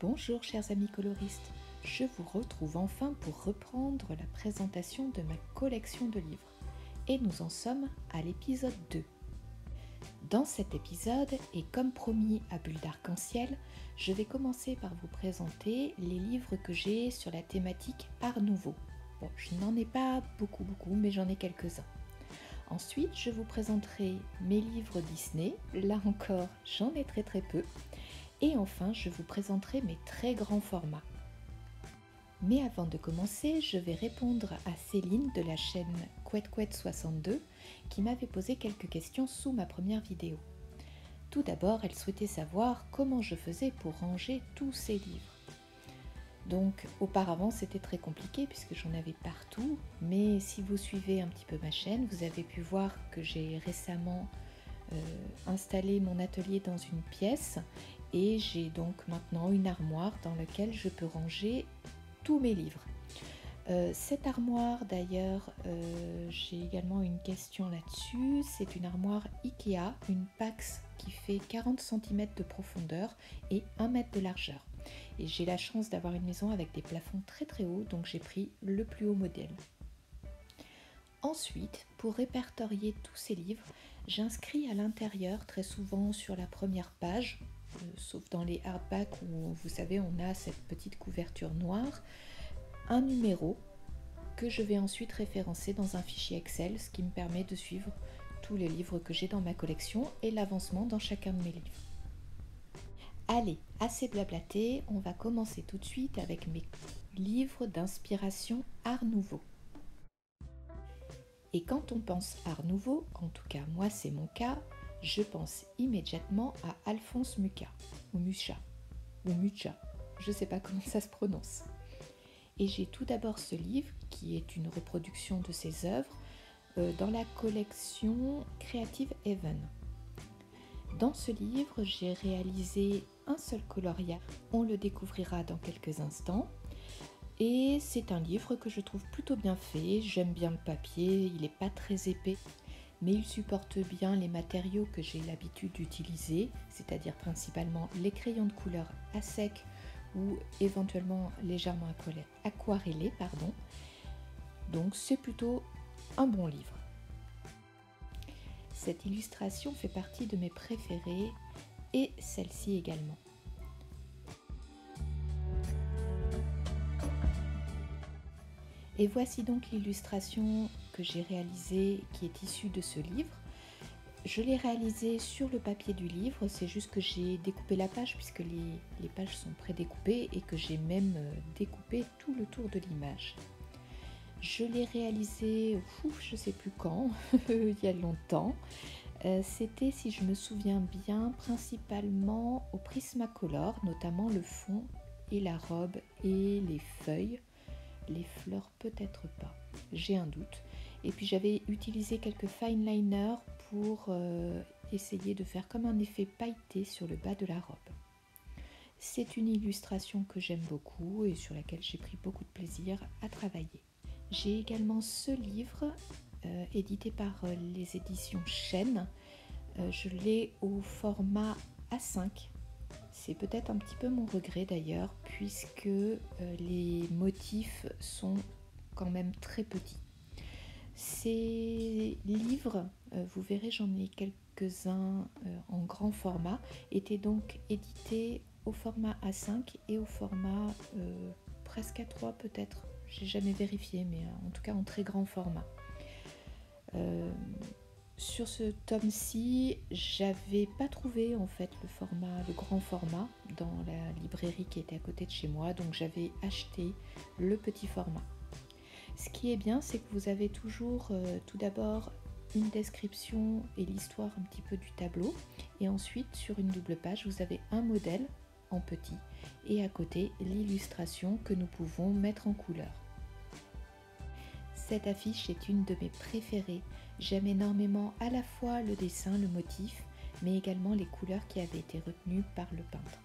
Bonjour chers amis coloristes, je vous retrouve enfin pour reprendre la présentation de ma collection de livres. Et nous en sommes à l'épisode 2. Dans cet épisode, et comme promis à Bulle d'Arc-en-Ciel, je vais commencer par vous présenter les livres que j'ai sur la thématique Art Nouveau. Bon, je n'en ai pas beaucoup, mais j'en ai quelques-uns. Ensuite, je vous présenterai mes livres Disney, là encore j'en ai très peu. Et enfin, je vous présenterai mes très grands formats. Mais avant de commencer, je vais répondre à Céline de la chaîne Couette62 qui m'avait posé quelques questions sous ma première vidéo. Tout d'abord, elle souhaitait savoir comment je faisais pour ranger tous ces livres. Donc auparavant c'était très compliqué puisque j'en avais partout, mais si vous suivez un petit peu ma chaîne, vous avez pu voir que j'ai récemment installé mon atelier dans une pièce et j'ai donc maintenant une armoire dans laquelle je peux ranger tous mes livres. Cette armoire d'ailleurs, j'ai également une question là-dessus, c'est une armoire Ikea, une Pax qui fait 40 cm de profondeur et 1 mètre de largeur. Et j'ai la chance d'avoir une maison avec des plafonds très hauts, donc j'ai pris le plus haut modèle. Ensuite, pour répertorier tous ces livres, j'inscris à l'intérieur, très souvent sur la première page, sauf dans les hardbacks où vous savez on a cette petite couverture noire, un numéro que je vais ensuite référencer dans un fichier Excel, ce qui me permet de suivre tous les livres que j'ai dans ma collection et l'avancement dans chacun de mes livres. Allez, assez blablaté, on va commencer tout de suite avec mes livres d'inspiration Art Nouveau. Et quand on pense Art Nouveau, en tout cas moi c'est mon cas, je pense immédiatement à Alphonse Mucha, ou Mucha, je ne sais pas comment ça se prononce. Et j'ai tout d'abord ce livre, qui est une reproduction de ses œuvres, dans la collection Creative Haven. Dans ce livre, j'ai réalisé un seul coloriage, on le découvrira dans quelques instants. Et c'est un livre que je trouve plutôt bien fait, j'aime bien le papier, il n'est pas très épais, mais il supporte bien les matériaux que j'ai l'habitude d'utiliser, c'est-à-dire principalement les crayons de couleur à sec ou éventuellement légèrement aquarellés. Donc c'est plutôt un bon livre. Cette illustration fait partie de mes préférées et celle-ci également. Et voici donc l'illustration que j'ai réalisée qui est issue de ce livre. Je l'ai réalisée sur le papier du livre, c'est juste que j'ai découpé la page puisque les pages sont prédécoupées et que j'ai même découpé tout le tour de l'image. Je l'ai réalisée, je ne sais plus quand, il y a longtemps. C'était, si je me souviens bien, principalement au Prismacolor, notamment le fond et la robe et les feuilles. Les fleurs peut-être pas, j'ai un doute. Et puis j'avais utilisé quelques fine liners pour essayer de faire comme un effet pailleté sur le bas de la robe. C'est une illustration que j'aime beaucoup et sur laquelle j'ai pris beaucoup de plaisir à travailler. J'ai également ce livre édité par les éditions Chêne. Je l'ai au format A5. C'est peut-être un petit peu mon regret d'ailleurs, puisque les motifs sont quand même très petits. Ces livres, vous verrez j'en ai quelques-uns en grand format, étaient donc édités au format A5 et au format presque A3 peut-être. J'ai jamais vérifié, mais en tout cas en très grand format. Sur ce tome-ci, j'avais pas trouvé en fait le grand format dans la librairie qui était à côté de chez moi, donc j'avais acheté le petit format. Ce qui est bien, c'est que vous avez toujours tout d'abord une description et l'histoire un petit peu du tableau, et ensuite sur une double page, vous avez un modèle en petit et à côté l'illustration que nous pouvons mettre en couleur. Cette affiche est une de mes préférées. J'aime énormément à la fois le dessin, le motif, mais également les couleurs qui avaient été retenues par le peintre.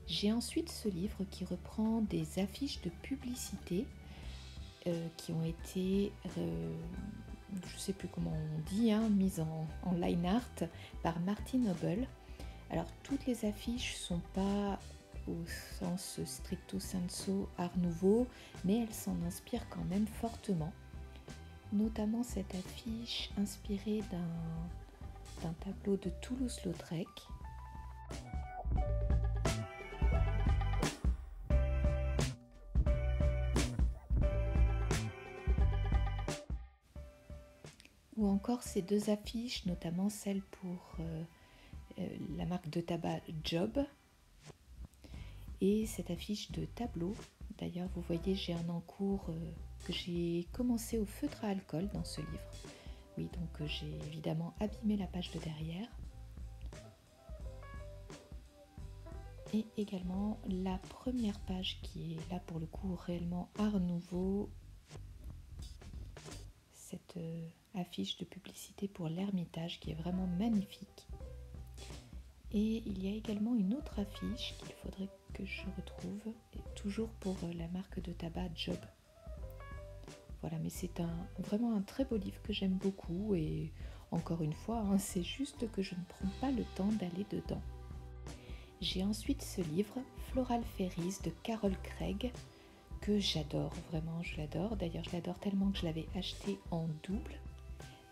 J'ai ensuite ce livre qui reprend des affiches de publicité qui ont été je ne sais plus comment on dit, mise en line art par Martin Noble. Alors toutes les affiches ne sont pas au sens stricto sensu art nouveau, mais elles s'en inspirent quand même fortement. Notamment cette affiche inspirée d'un tableau de Toulouse-Lautrec. Ou encore ces deux affiches, notamment celle pour la marque de tabac Job et cette affiche de tableau. D'ailleurs, vous voyez, j'ai un encours que j'ai commencé au feutre à alcool dans ce livre. Oui, donc j'ai évidemment abîmé la page de derrière. Et également la première page qui est là pour le coup réellement art nouveau. Cette affiche de publicité pour l'Ermitage qui est vraiment magnifique. Et il y a également une autre affiche qu'il faudrait que je retrouve, toujours pour la marque de tabac Job. Voilà, mais c'est vraiment un très beau livre que j'aime beaucoup et encore une fois, c'est juste que je ne prends pas le temps d'aller dedans. J'ai ensuite ce livre, Floral Fairies de Carol Craig, que j'adore, vraiment je l'adore. D'ailleurs je l'adore tellement que je l'avais acheté en double.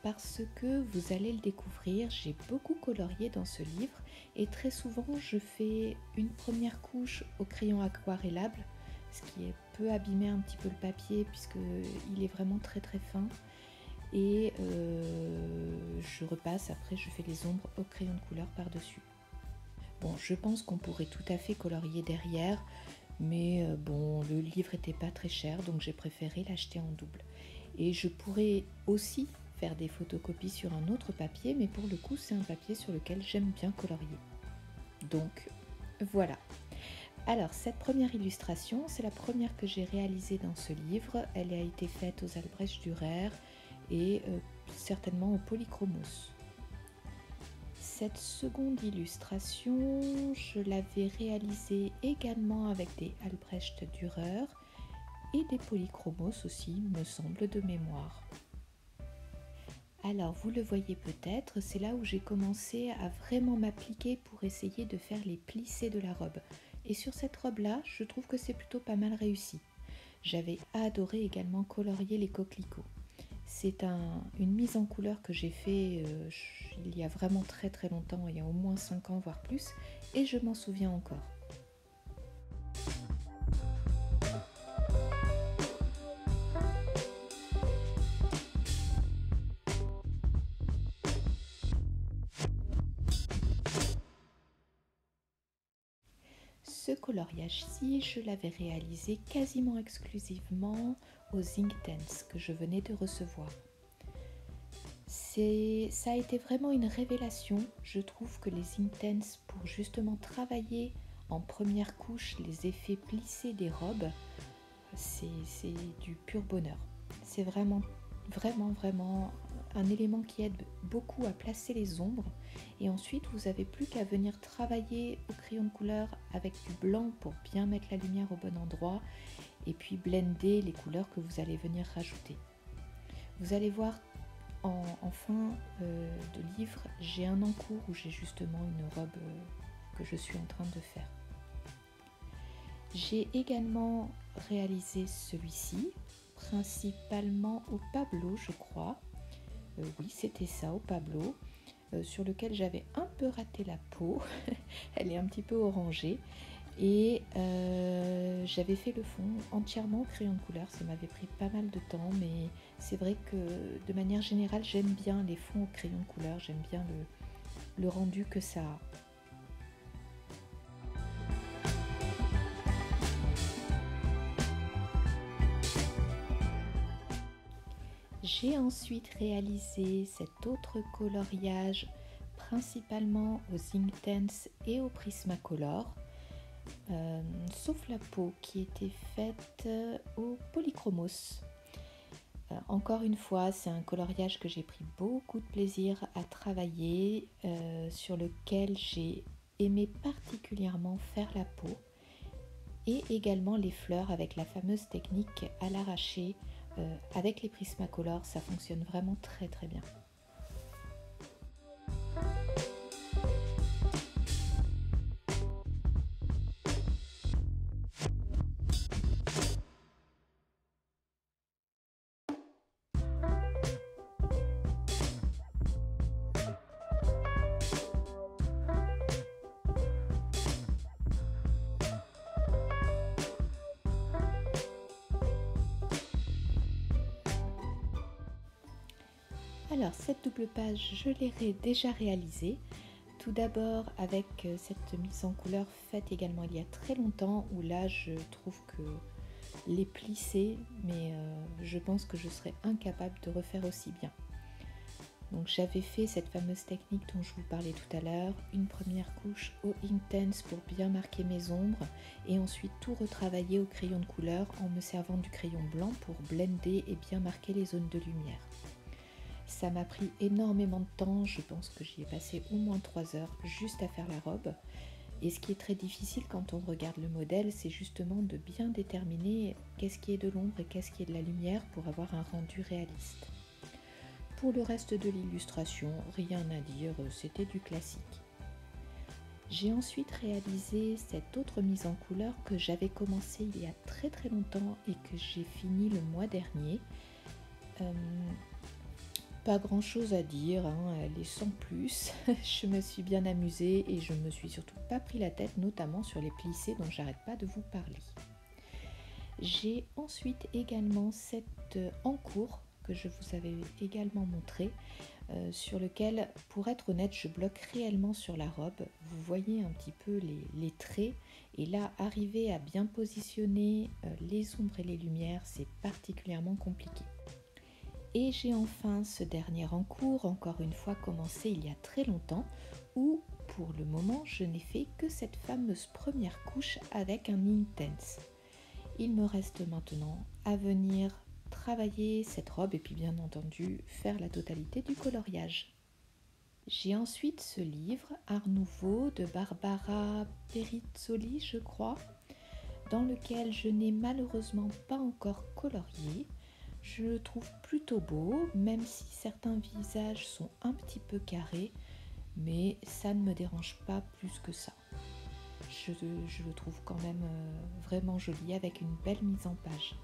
Parce que vous allez le découvrir, j'ai beaucoup colorié dans ce livre et très souvent je fais une première couche au crayon aquarellable, ce qui peut abîmer un petit peu le papier puisqu'il est vraiment très très fin. Et je repasse, après je fais les ombres au crayon de couleur par-dessus. Bon, je pense qu'on pourrait tout à fait colorier derrière, mais bon, le livre n'était pas très cher, donc j'ai préféré l'acheter en double. Et je pourrais aussi faire des photocopies sur un autre papier, mais pour le coup c'est un papier sur lequel j'aime bien colorier. Donc voilà. Alors cette première illustration, c'est la première que j'ai réalisée dans ce livre. Elle a été faite aux Albrecht Dürer et certainement au Polychromos. Cette seconde illustration, je l'avais réalisée également avec des Albrecht Dürer et des Polychromos aussi, me semble, de mémoire. Alors vous le voyez peut-être, c'est là où j'ai commencé à vraiment m'appliquer pour essayer de faire les plissés de la robe. Et sur cette robe-là, je trouve que c'est plutôt pas mal réussi. J'avais adoré également colorier les coquelicots. C'est une mise en couleur que j'ai fait il y a vraiment très très longtemps, il y a au moins 5 ans voire plus, et je m'en souviens encore. Ce coloriage-ci, je l'avais réalisé quasiment exclusivement aux Inktense que je venais de recevoir. Ça a été vraiment une révélation. Je trouve que les Inktense, pour justement travailler en première couche les effets plissés des robes, c'est du pur bonheur. C'est vraiment un élément qui aide beaucoup à placer les ombres. Et ensuite, vous n'avez plus qu'à venir travailler au crayon de couleur avec du blanc pour bien mettre la lumière au bon endroit et puis blender les couleurs que vous allez venir rajouter. Vous allez voir en fin de livre, j'ai un encours où j'ai justement une robe que je suis en train de faire. J'ai également réalisé celui-ci, principalement au Pablo, je crois. Oui, c'était ça, au Pablo, sur lequel j'avais un peu raté la peau. Elle est un petit peu orangée. Et j'avais fait le fond entièrement au crayon de couleur. Ça m'avait pris pas mal de temps, mais c'est vrai que de manière générale, j'aime bien les fonds au crayon de couleur. J'aime bien le rendu que ça a. J'ai ensuite réalisé cet autre coloriage principalement aux Inktense et au Prismacolor, sauf la peau qui était faite au Polychromos. Encore une fois, c'est un coloriage que j'ai pris beaucoup de plaisir à travailler, sur lequel j'ai aimé particulièrement faire la peau et également les fleurs avec la fameuse technique à l'arraché Avec les Prismacolor, ça fonctionne vraiment très très bien. Alors cette double page, je l'ai déjà réalisée. Tout d'abord avec cette mise en couleur faite également il y a très longtemps, où là je trouve que les plisser, mais je pense que je serais incapable de refaire aussi bien. Donc j'avais fait cette fameuse technique dont je vous parlais tout à l'heure, une première couche au Intense pour bien marquer mes ombres et ensuite tout retravailler au crayon de couleur en me servant du crayon blanc pour blender et bien marquer les zones de lumière. Ça m'a pris énormément de temps, je pense que j'y ai passé au moins 3 heures juste à faire la robe. Et ce qui est très difficile quand on regarde le modèle, c'est justement de bien déterminer qu'est-ce qui est de l'ombre et qu'est-ce qui est de la lumière pour avoir un rendu réaliste. Pour le reste de l'illustration, rien à dire, c'était du classique. J'ai ensuite réalisé cette autre mise en couleur que j'avais commencé il y a très très longtemps et que j'ai fini le mois dernier. Pas grand chose à dire, hein, elle est sans plus. Je me suis bien amusée et je me suis surtout pas pris la tête, notamment sur les plissés dont j'arrête pas de vous parler. J'ai ensuite également cette encours que je vous avais également montré, sur lequel, pour être honnête, je bloque réellement sur la robe. Vous voyez un petit peu les traits, et là, arriver à bien positionner les ombres et les lumières, c'est particulièrement compliqué. Et j'ai enfin ce dernier encours, encore une fois commencé il y a très longtemps, où pour le moment je n'ai fait que cette fameuse première couche avec un Intense. Il me reste maintenant à venir travailler cette robe et puis bien entendu faire la totalité du coloriage. J'ai ensuite ce livre Art Nouveau de Barbara Perizzoli, je crois, dans lequel je n'ai malheureusement pas encore colorié. Je le trouve plutôt beau, même si certains visages sont un petit peu carrés, mais ça ne me dérange pas plus que ça. Je le trouve quand même vraiment joli avec une belle mise en page.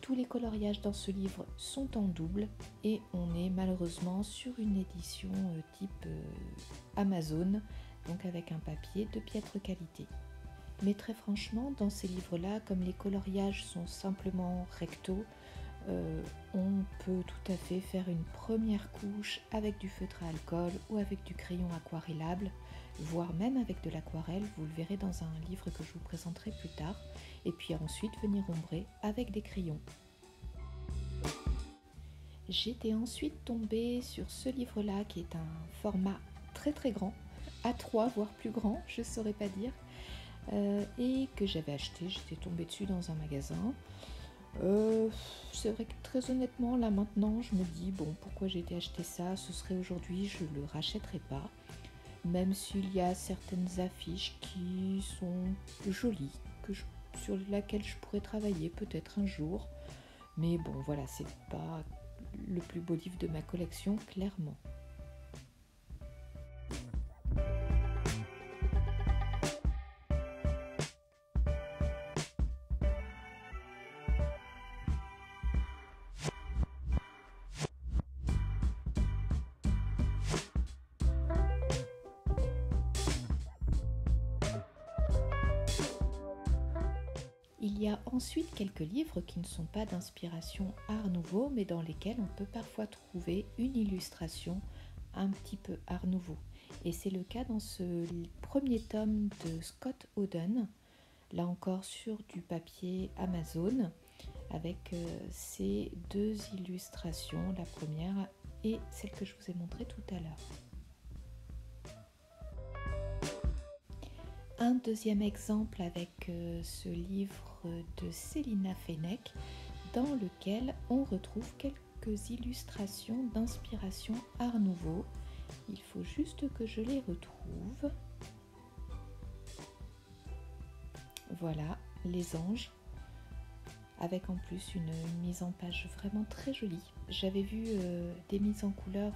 Tous les coloriages dans ce livre sont en double et on est malheureusement sur une édition type Amazon, donc avec un papier de piètre qualité. Mais très franchement, dans ces livres-là, comme les coloriages sont simplement recto, on peut tout à fait faire une première couche avec du feutre à alcool ou avec du crayon aquarellable, voire même avec de l'aquarelle, vous le verrez dans un livre que je vous présenterai plus tard, et puis ensuite venir ombrer avec des crayons. J'étais ensuite tombée sur ce livre-là qui est un format très très grand, A3 voire plus grand, je ne saurais pas dire, et que j'avais acheté, j'étais tombée dessus dans un magasin. C'est vrai que très honnêtement là maintenant je me dis bon, pourquoi j'ai été acheter ça, ce serait aujourd'hui, je le rachèterai pas, même s'il y a certaines affiches qui sont jolies, sur laquelle je pourrais travailler peut-être un jour, mais bon voilà, c'est pas le plus beau livre de ma collection clairement. Il y a ensuite quelques livres qui ne sont pas d'inspiration Art Nouveau, mais dans lesquels on peut parfois trouver une illustration un petit peu Art Nouveau. Et c'est le cas dans ce premier tome de Scott Oden, là encore sur du papier Amazon, avec ces deux illustrations, la première et celle que je vous ai montrée tout à l'heure. Un deuxième exemple avec ce livre de Célina Fenech, dans lequel on retrouve quelques illustrations d'inspiration Art Nouveau. Il faut juste que je les retrouve. Voilà, les anges, avec en plus une mise en page vraiment très jolie. J'avais vu des mises en couleur,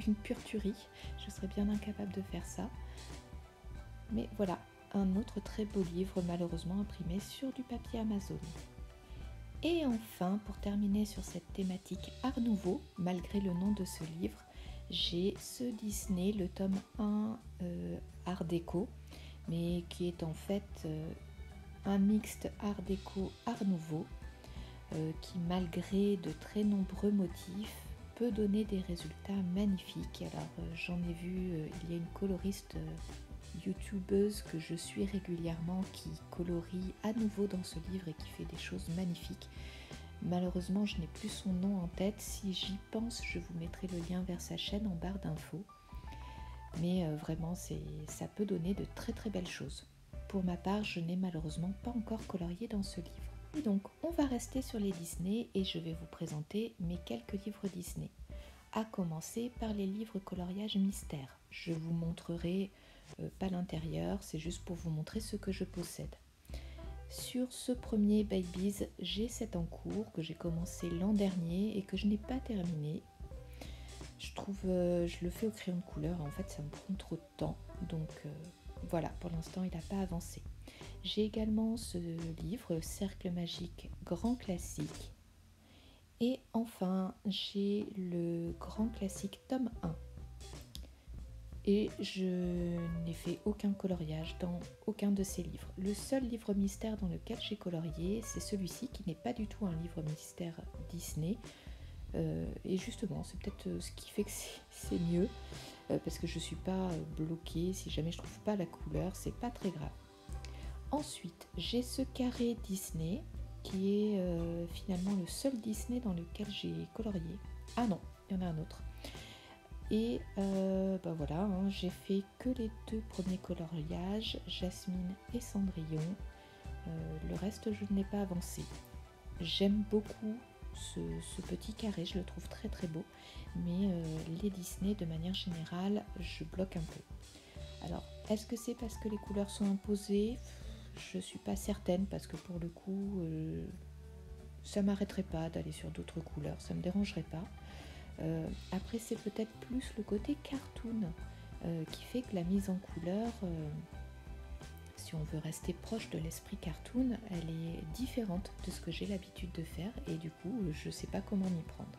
une pure tuerie, je serais bien incapable de faire ça. Mais voilà, un autre très beau livre malheureusement imprimé sur du papier Amazon. Et enfin, pour terminer sur cette thématique Art Nouveau, malgré le nom de ce livre, j'ai ce Disney, le tome 1 Art déco, mais qui est en fait un mixte Art déco Art Nouveau, qui malgré de très nombreux motifs peut donner des résultats magnifiques. Alors j'en ai vu, il y a une coloriste youtubeuse que je suis régulièrement qui colorie à nouveau dans ce livre et qui fait des choses magnifiques. Malheureusement je n'ai plus son nom en tête, si j'y pense je vous mettrai le lien vers sa chaîne en barre d'infos. Mais vraiment ça peut donner de très très belles choses. Pour ma part je n'ai malheureusement pas encore colorié dans ce livre. Et donc on va rester sur les Disney et je vais vous présenter mes quelques livres Disney. À commencer par les livres coloriage mystère. Je vous montrerai pas l'intérieur, c'est juste pour vous montrer ce que je possède. Sur ce premier Babies, j'ai cet en cours que j'ai commencé l'an dernier et que je n'ai pas terminé. Je trouve, je le fais au crayon de couleur, en fait ça me prend trop de temps, donc voilà, pour l'instant il n'a pas avancé. J'ai également ce livre, Cercle magique grand classique. Et enfin, j'ai le grand classique tome 1. Et je n'ai fait aucun coloriage dans aucun de ces livres. Le seul livre mystère dans lequel j'ai colorié, c'est celui-ci qui n'est pas du tout un livre mystère Disney. Et justement, c'est peut-être ce qui fait que c'est mieux, parce que je ne suis pas bloquée. Si jamais je ne trouve pas la couleur, c'est pas très grave. Ensuite, j'ai ce carré Disney qui est finalement le seul Disney dans lequel j'ai colorié. Ah non, il y en a un autre. Et bah voilà, hein, j'ai fait que les 2 premiers coloriages, Jasmine et Cendrillon. Le reste, je n'ai pas avancé. J'aime beaucoup ce petit carré, je le trouve très très beau. Mais les Disney, de manière générale, je bloque un peu. Alors, est-ce que c'est parce que les couleurs sont imposées ? Je suis pas certaine, parce que pour le coup, ça m'arrêterait pas d'aller sur d'autres couleurs, ça me dérangerait pas. Après c'est peut-être plus le côté cartoon qui fait que la mise en couleur, si on veut rester proche de l'esprit cartoon, elle est différente de ce que j'ai l'habitude de faire et du coup je sais pas comment m'y prendre.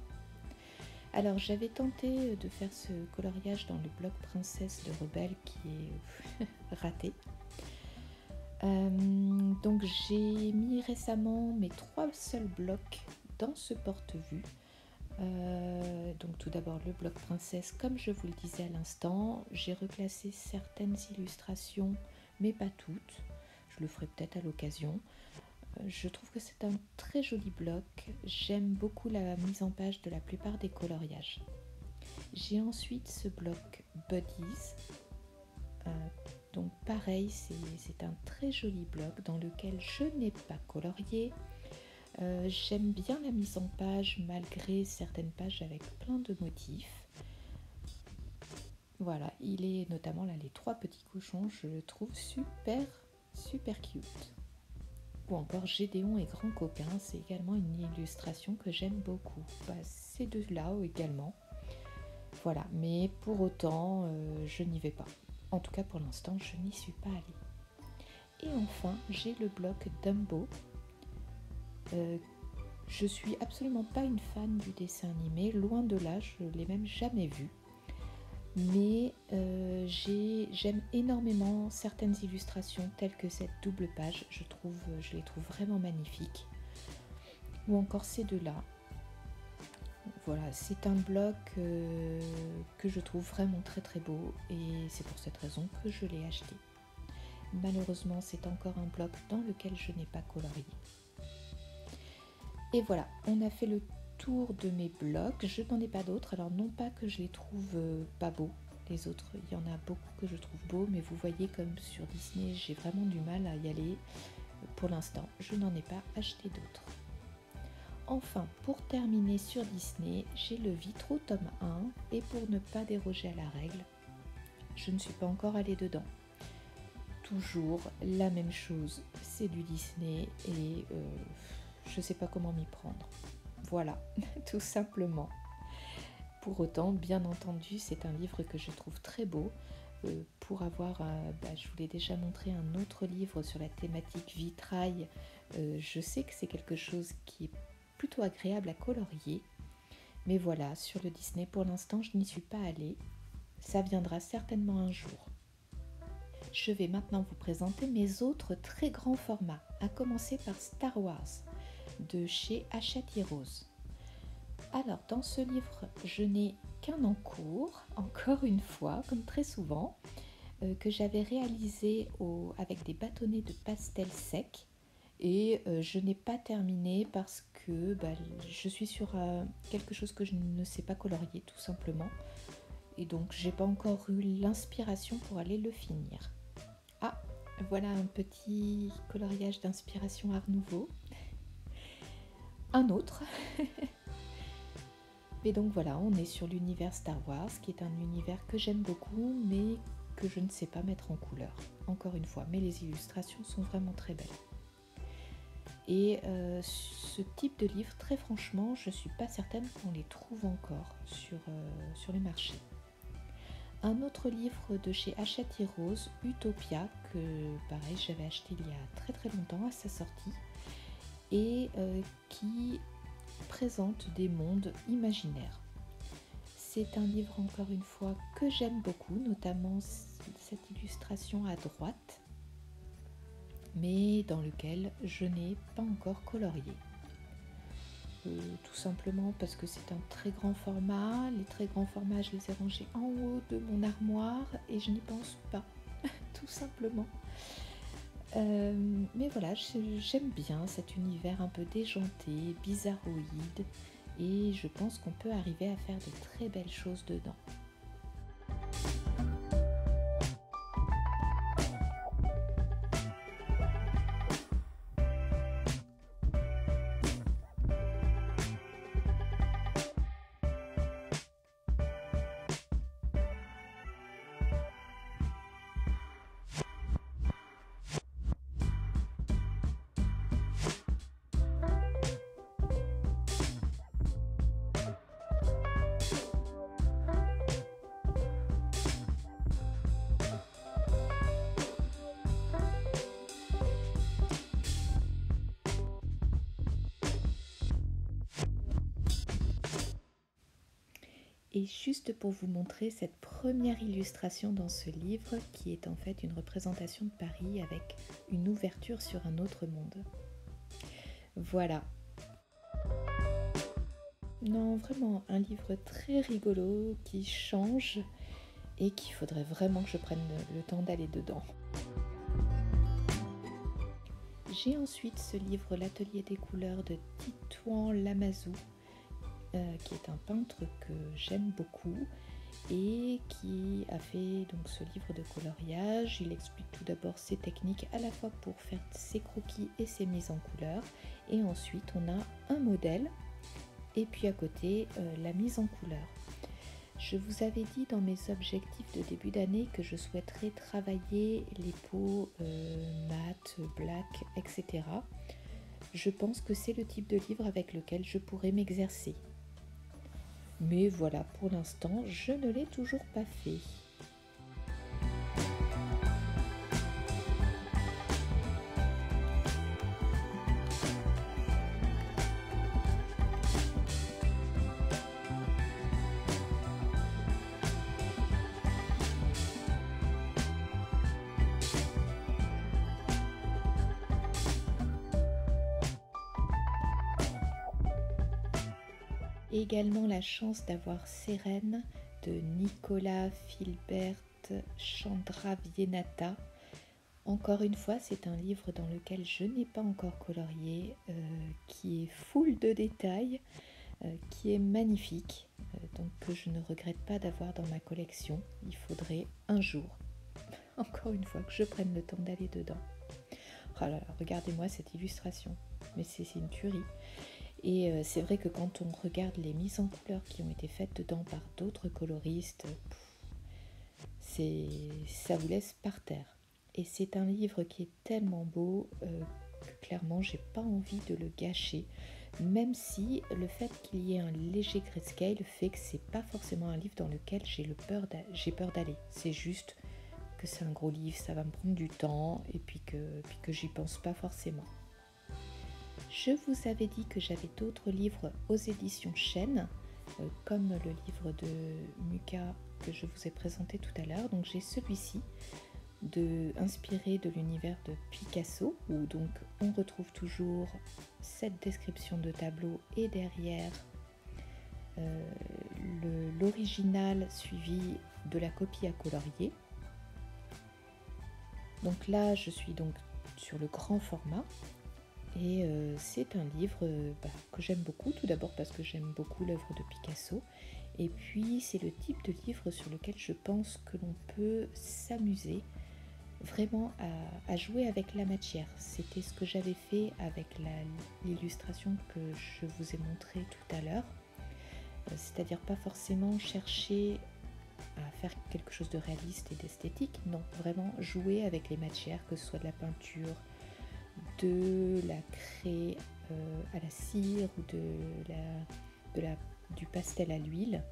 Alors j'avais tenté de faire ce coloriage dans le bloc princesse de Rebelle qui est raté. Donc j'ai mis récemment mes 3 seuls blocs dans ce porte-vue. Donc tout d'abord le bloc princesse, comme je vous le disais à l'instant, j'ai reclassé certaines illustrations mais pas toutes, je le ferai peut-être à l'occasion. Je trouve que c'est un très joli bloc, j'aime beaucoup la mise en page de la plupart des coloriages. J'ai ensuite ce bloc Buddies, donc pareil c'est un très joli bloc dans lequel je n'ai pas colorié. J'aime bien la mise en page malgré certaines pages avec plein de motifs. Voilà, il est notamment là les 3 petits cochons, je le trouve super cute. Ou encore Gédéon et Grand Coquin, c'est également une illustration que j'aime beaucoup. Ces 2-là également. Voilà, mais pour autant, je n'y vais pas. En tout cas pour l'instant, je n'y suis pas allée. Et enfin, j'ai le bloc Dumbo. Je suis absolument pas une fan du dessin animé, loin de là, je l'ai même jamais vu. Mais j'aime énormément certaines illustrations telles que cette double page, je les trouve vraiment magnifiques. Ou encore ces 2-là. Voilà, c'est un bloc que je trouve vraiment très très beau et c'est pour cette raison que je l'ai acheté. Malheureusement, c'est encore un bloc dans lequel je n'ai pas colorié. Et voilà, on a fait le tour de mes blocs, je n'en ai pas d'autres, alors non pas que je les trouve pas beaux, les autres, il y en a beaucoup que je trouve beaux, mais vous voyez comme sur Disney, j'ai vraiment du mal à y aller. Pour l'instant, je n'en ai pas acheté d'autres. Enfin, pour terminer sur Disney, j'ai le Vitro tome 1, et pour ne pas déroger à la règle, je ne suis pas encore allée dedans. Toujours la même chose, c'est du Disney et je ne sais pas comment m'y prendre. Voilà, tout simplement. Pour autant, bien entendu, c'est un livre que je trouve très beau. Pour avoir, je vous l'ai déjà montré, un autre livre sur la thématique vitrail, je sais que c'est quelque chose qui est plutôt agréable à colorier. Mais voilà, sur le Disney, pour l'instant, je n'y suis pas allée. Ça viendra certainement un jour. Je vais maintenant vous présenter mes autres très grands formats, à commencer par Star Wars, de chez Hachette Heroes. Alors, dans ce livre, je n'ai qu'un en cours, encore une fois, comme très souvent, que j'avais réalisé avec des bâtonnets de pastel sec. Et je n'ai pas terminé parce que je suis sur quelque chose que je ne sais pas colorier, tout simplement. Et donc, j'ai pas encore eu l'inspiration pour aller le finir. Ah, voilà un petit coloriage d'inspiration Art Nouveau. Un autre. Et donc voilà, on est sur l'univers Star Wars, qui est un univers que j'aime beaucoup, mais que je ne sais pas mettre en couleur. Encore une fois, mais les illustrations sont vraiment très belles. Et ce type de livre, très franchement, je ne suis pas certaine qu'on les trouve encore sur les marchés. Un autre livre de chez Hachette Heroes, Utopia, que pareil j'avais acheté il y a très très longtemps à sa sortie, et qui présente des mondes imaginaires. C'est un livre encore une fois que j'aime beaucoup, notamment cette illustration à droite, mais dans lequel je n'ai pas encore colorié. Tout simplement parce que c'est un très grand format. Les très grands formats, je les ai rangés en haut de mon armoire et je n'y pense pas, tout simplement. Mais voilà, j'aime bien cet univers un peu déjanté, bizarroïde, et je pense qu'on peut arriver à faire de très belles choses dedans. Et juste pour vous montrer cette première illustration dans ce livre, qui est en fait une représentation de Paris avec une ouverture sur un autre monde. Voilà. Non, vraiment un livre très rigolo qui change et qu'il faudrait vraiment que je prenne le temps d'aller dedans. J'ai ensuite ce livre L'Atelier des couleurs de Titouan Lamazou, qui est un peintre que j'aime beaucoup et qui a fait donc ce livre de coloriage. Il explique tout d'abord ses techniques à la fois pour faire ses croquis et ses mises en couleur, et ensuite on a un modèle et puis à côté la mise en couleur. Je vous avais dit dans mes objectifs de début d'année que je souhaiterais travailler les peaux mat, black, etc. Je pense que c'est le type de livre avec lequel je pourrais m'exercer. Mais voilà, pour l'instant, je ne l'ai toujours pas fait. Également la chance d'avoir Sérène de Nicolas Philbert Chandravienata. Encore une fois, c'est un livre dans lequel je n'ai pas encore colorié, qui est full de détails, qui est magnifique, donc que je ne regrette pas d'avoir dans ma collection. Il faudrait un jour, encore une fois, que je prenne le temps d'aller dedans. Oh là là, regardez-moi cette illustration, mais c'est une tuerie. Et c'est vrai que quand on regarde les mises en couleur qui ont été faites dedans par d'autres coloristes, ça vous laisse par terre. Et c'est un livre qui est tellement beau que clairement j'ai pas envie de le gâcher, même si le fait qu'il y ait un léger grayscale fait que c'est pas forcément un livre dans lequel j'ai peur d'aller. C'est juste que c'est un gros livre, ça va me prendre du temps et puis que j'y pense pas forcément. Je vous avais dit que j'avais d'autres livres aux éditions Chênes, comme le livre de Muka que je vous ai présenté tout à l'heure. Donc j'ai celui-ci, inspiré de l'univers de Picasso, où donc on retrouve toujours cette description de tableau et derrière l'original suivi de la copie à colorier. Donc là je suis donc sur le grand format et c'est un livre que j'aime beaucoup, tout d'abord parce que j'aime beaucoup l'œuvre de Picasso, et puis c'est le type de livre sur lequel je pense que l'on peut s'amuser vraiment à jouer avec la matière. C'était ce que j'avais fait avec l'illustration que je vous ai montrée tout à l'heure, c'est-à-dire pas forcément chercher à faire quelque chose de réaliste et d'esthétique, non, vraiment jouer avec les matières, que ce soit de la peinture, de la craie à la cire ou du pastel à l'huile.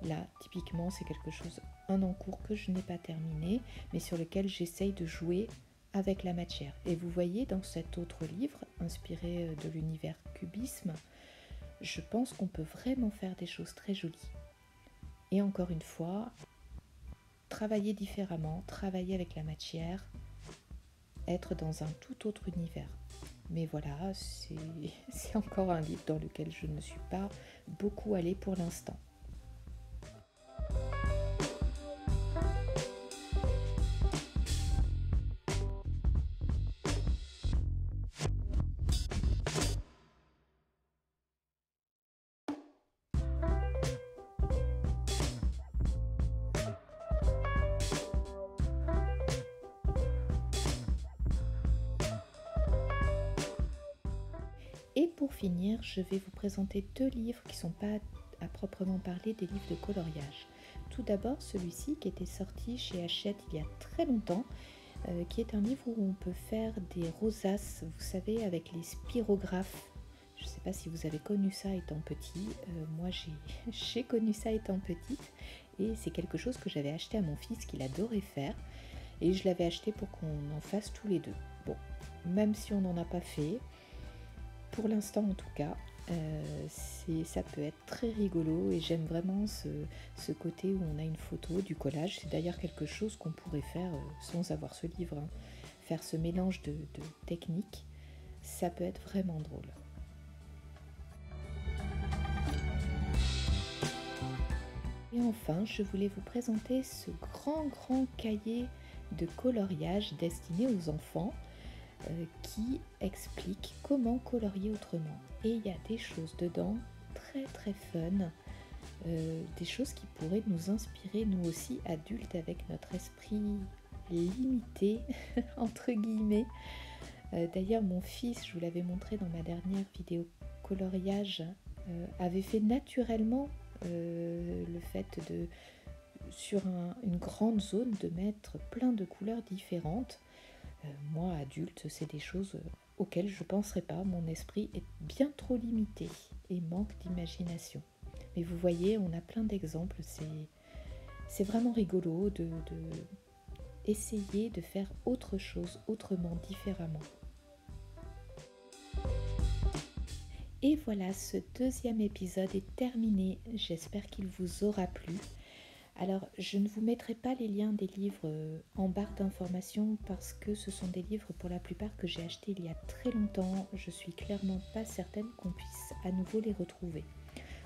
Là, typiquement, c'est quelque chose, un en cours que je n'ai pas terminé, mais sur lequel j'essaye de jouer avec la matière. Et vous voyez, dans cet autre livre, inspiré de l'univers cubisme, je pense qu'on peut vraiment faire des choses très jolies. Et encore une fois, travailler différemment, travailler avec la matière, être dans un tout autre univers. Mais voilà, c'est encore un livre dans lequel je ne suis pas beaucoup allée pour l'instant. Et pour finir, je vais vous présenter deux livres qui ne sont pas à proprement parler des livres de coloriage. Tout d'abord, celui-ci qui était sorti chez Hachette il y a très longtemps, qui est un livre où on peut faire des rosaces, vous savez, avec les spirographes. Je ne sais pas si vous avez connu ça étant petit, moi j'ai connu ça étant petite, et c'est quelque chose que j'avais acheté à mon fils qu'il adorait faire, et je l'avais acheté pour qu'on en fasse tous les deux. Bon, même si on n'en a pas fait, pour l'instant en tout cas, ça peut être très rigolo et j'aime vraiment ce côté où on a une photo, du collage. C'est d'ailleurs quelque chose qu'on pourrait faire sans avoir ce livre, hein. Faire ce mélange de techniques, ça peut être vraiment drôle. Et enfin, je voulais vous présenter ce grand cahier de coloriage destiné aux enfants, qui explique comment colorier autrement. Et il y a des choses dedans très fun, des choses qui pourraient nous inspirer nous aussi adultes avec notre esprit limité entre guillemets. D'ailleurs mon fils, je vous l'avais montré dans ma dernière vidéo coloriage, avait fait naturellement le fait de sur une grande zone de mettre plein de couleurs différentes. Moi, adulte, c'est des choses auxquelles je ne penserais pas. Mon esprit est bien trop limité et manque d'imagination. Mais vous voyez, on a plein d'exemples. C'est vraiment rigolo de essayer de faire autre chose, autrement, différemment. Et voilà, ce deuxième épisode est terminé. J'espère qu'il vous aura plu. Alors, je ne vous mettrai pas les liens des livres en barre d'informations parce que ce sont des livres pour la plupart que j'ai achetés il y a très longtemps. Je suis clairement pas certaine qu'on puisse à nouveau les retrouver.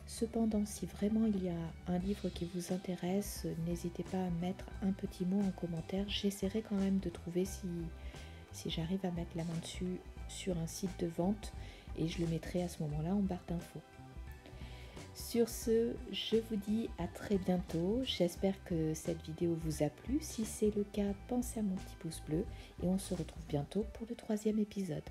Cependant, si vraiment il y a un livre qui vous intéresse, n'hésitez pas à mettre un petit mot en commentaire. J'essaierai quand même de trouver si j'arrive à mettre la main dessus sur un site de vente et je le mettrai à ce moment-là en barre d'infos. Sur ce, je vous dis à très bientôt. J'espère que cette vidéo vous a plu. Si c'est le cas, pensez à mon petit pouce bleu et on se retrouve bientôt pour le 3e épisode.